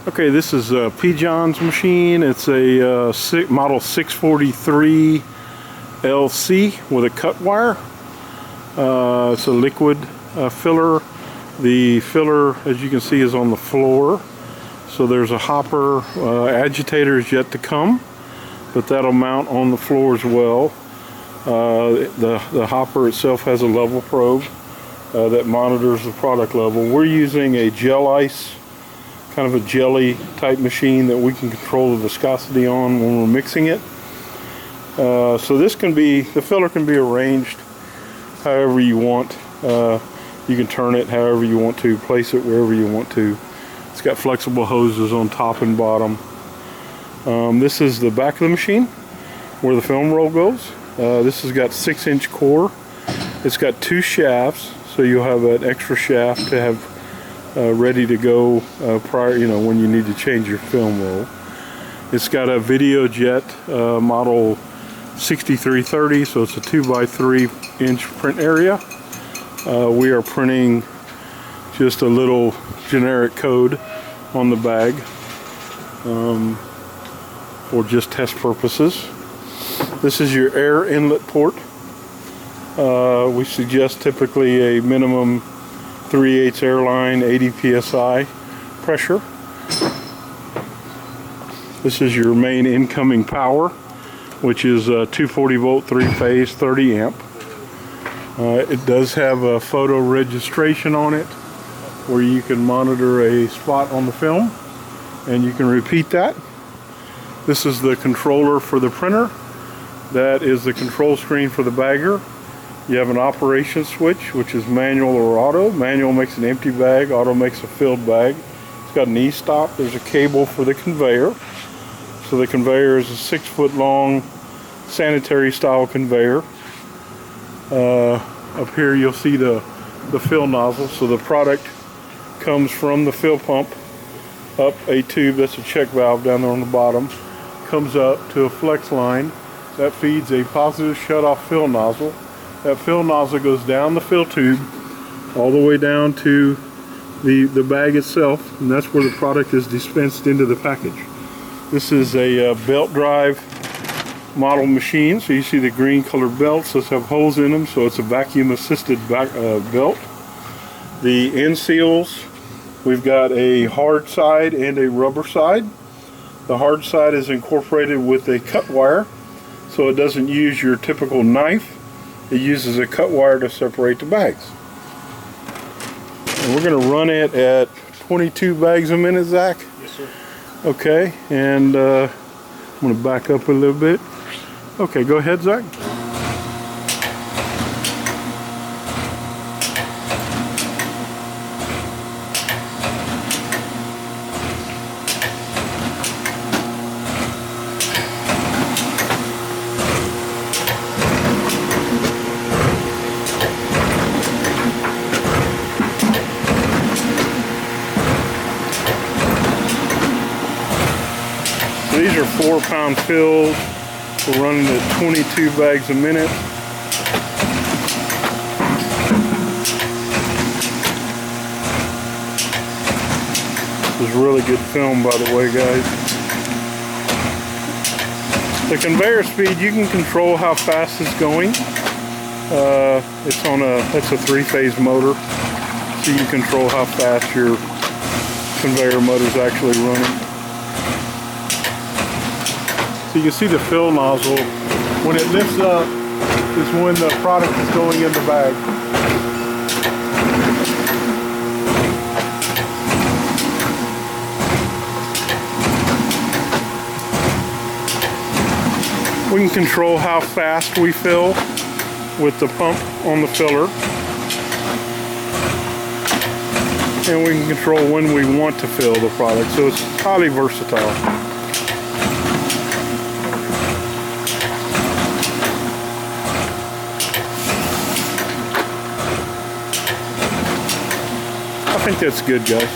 Okay, this is P. John's machine. It's a model 643 LC with a cut wire. It's a liquid filler. The filler, as you can see, is on the floor. So there's a hopper. Agitator is yet to come, but that'll mount on the floor as well. The hopper itself has a level probe that monitors the product level. We're using a gel ice, kind of a jelly type machine that we can control the viscosity on when we're mixing it. So this can be, the filler can be arranged however you want. You can turn it however you want to, place it wherever you want to. It's got flexible hoses on top and bottom. This is the back of the machine where the film roll goes. This has got 6-inch core. It's got 2 shafts, so you'll have an extra shaft to have ready to go prior, when you need to change your film roll. It's got a Videojet model 6330, so it's a 2x3 inch print area. We are printing just a little generic code on the bag for just test purposes. This is your air inlet port. We suggest typically a minimum 3/8 airline, 80 psi pressure. This is your main incoming power, which is 240 volt, 3-phase, 30 amp. It does have a photo registration on it where you can monitor a spot on the film and you can repeat that. This is the controller for the printer. That is the control screen for the bagger. You have an operation switch, which is manual or auto. Manual makes an empty bag, auto makes a filled bag. It's got an e-stop. There's a cable for the conveyor. So the conveyor is a 6-foot long sanitary style conveyor. Up here you'll see the fill nozzle. So the product comes from the fill pump up a tube, that's a check valve down there on the bottom, comes up to a flex line that feeds a positive shut-off fill nozzle. That fill nozzle goes down the fill tube all the way down to the bag itself, and that's where the product is dispensed into the package. This is a belt drive model machine, so you see the green colored belts. Those have holes in them, so it's a vacuum assisted belt. The end seals, we've got a hard side and a rubber side. The hard side is incorporated with a cut wire, so it doesn't use your typical knife. It uses a cut wire to separate the bags. And we're going to run it at 22 bags a minute, Zach? Yes, sir. Okay, and I'm going to back up a little bit. Okay, go ahead, Zach. These are 4-pound fills. We're running at 22 bags a minute. This is really good film, by the way, guys. The conveyor speed, you can control how fast it's going. That's a 3-phase motor, so you can control how fast your conveyor motor is actually running. So you can see the fill nozzle. When it lifts up is when the product is going in the bag. We can control how fast we fill with the pump on the filler. And we can control when we want to fill the product. So it's highly versatile. I think that's good, guys.